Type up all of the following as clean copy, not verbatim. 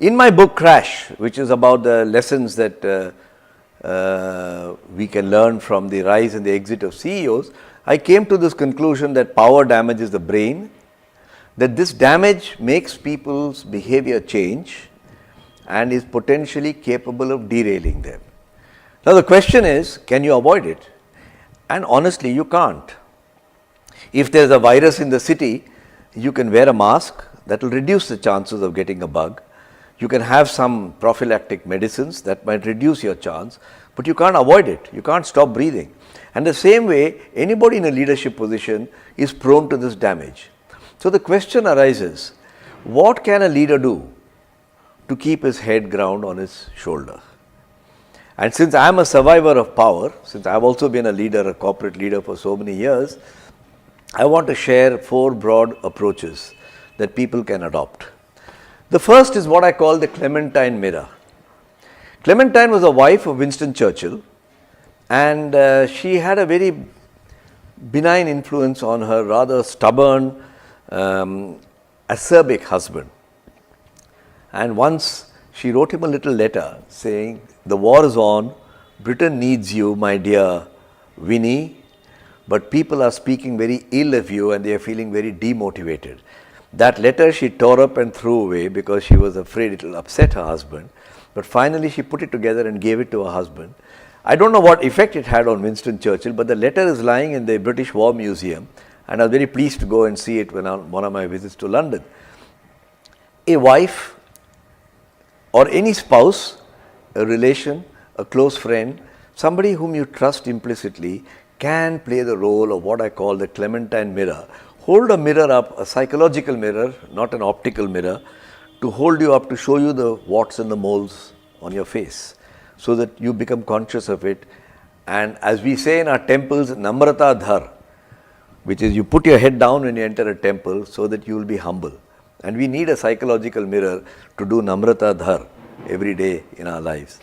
In my book Crash, which is about the lessons that we can learn from the rise and the exit of CEOs, I came to this conclusion that power damages the brain, that this damage makes people's behavior change and is potentially capable of derailing them. Now the question is, can you avoid it? And honestly, you can't. If there's a virus in the city, you can wear a mask that will reduce the chances of getting a bug. You can have some prophylactic medicines that might reduce your chance, but you can't avoid it. You can't stop breathing. And the same way, anybody in a leadership position is prone to this damage. So the question arises, what can a leader do to keep his head ground on his shoulder? And since I am a survivor of power, since I have also been a leader, a corporate leader for so many years, I want to share 4 broad approaches that people can adopt. The first is what I call the Clementine mirror. Clementine was a wife of Winston Churchill, and she had a very benign influence on her rather stubborn, acerbic husband. And once she wrote him a little letter saying, "The war is on, Britain needs you, my dear Winnie, but people are speaking very ill of you and they are feeling very demotivated." That letter she tore up and threw away because she was afraid it will upset her husband. But finally she put it together and gave it to her husband. I don't know what effect it had on Winston Churchill, but the letter is lying in the British War Museum, and I was very pleased to go and see it when on one of my visits to London. A wife or any spouse, a relation, a close friend, somebody whom you trust implicitly can play the role of what I call the Clementine mirror. Hold a mirror up, a psychological mirror, not an optical mirror, to hold you up to show you the warts and the moles on your face so that you become conscious of it. And as we say in our temples, Namrata Dhar, which is you put your head down when you enter a temple so that you will be humble. And we need a psychological mirror to do Namrata Dhar every day in our lives.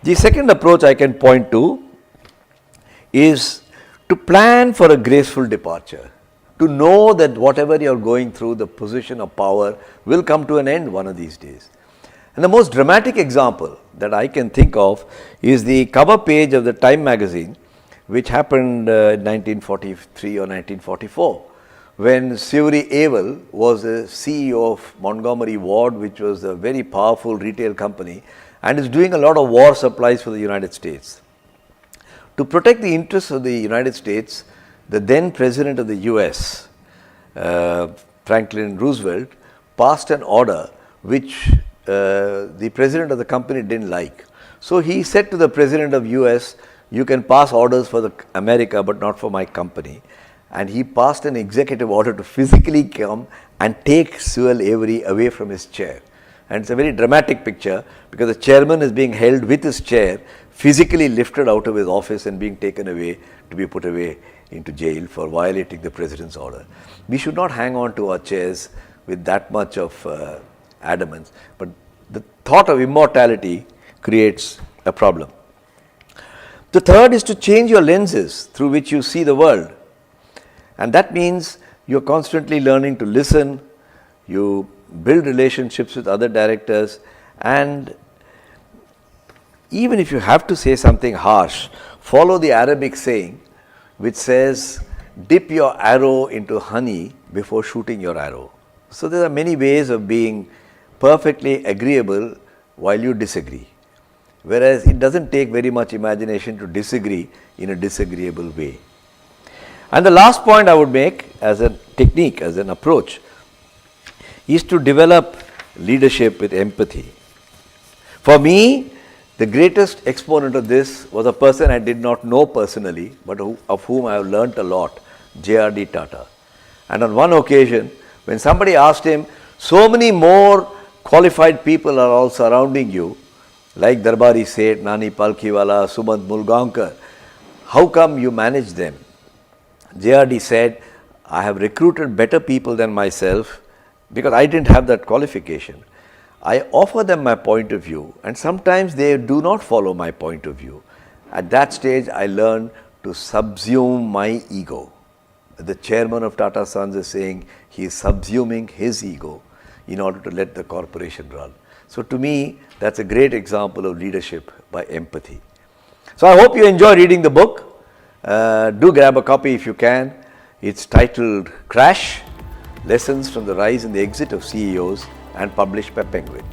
The second approach I can point to is to plan for a graceful departure. To know that whatever you are going through, the position of power will come to an end one of these days. And the most dramatic example that I can think of is the cover page of the Time magazine, which happened in 1943 or 1944, when Sewri Avell was the CEO of Montgomery Ward, which was a very powerful retail company and is doing a lot of war supplies for the United States. To protect the interests of the United States, the then President of the US, Franklin Roosevelt, passed an order which the President of the company didn't like. So he said to the President of US, "You can pass orders for America but not for my company." And he passed an executive order to physically come and take Sewell Avery away from his chair. And it's a very dramatic picture because the chairman is being held with his chair, physically lifted out of his office and being taken away to be put away into jail for violating the president's order. We should not hang on to our chairs with that much of adamance, but the thought of immortality creates a problem. The third is to change your lenses through which you see the world. And that means you're constantly learning to listen, you build relationships with other directors, and even if you have to say something harsh, follow the Arabic saying which says, "Dip your arrow into honey before shooting your arrow." So there are many ways of being perfectly agreeable while you disagree. Whereas it doesn't take very much imagination to disagree in a disagreeable way. And the last point I would make as a technique, as an approach, is to develop leadership with empathy. For me, the greatest exponent of this was a person I did not know personally, but of whom I have learnt a lot, J.R.D. Tata. And on one occasion, when somebody asked him, "So many more qualified people are all surrounding you, like Darbari Seth, Nani Palkhiwala, Sumant Mulgaonkar, how come you manage them?" J.R.D. said, "I have recruited better people than myself because I didn't have that qualification. I offer them my point of view, and sometimes they do not follow my point of view. At that stage, I learned to subsume my ego." The chairman of Tata Sons is saying he is subsuming his ego. in order to let the corporation run. So to me, that's a great example of leadership by empathy. So I hope you enjoy reading the book. Do grab a copy if you can. It's titled Crash: Lessons from the Rise and the Exit of CEOs and published by Penguin.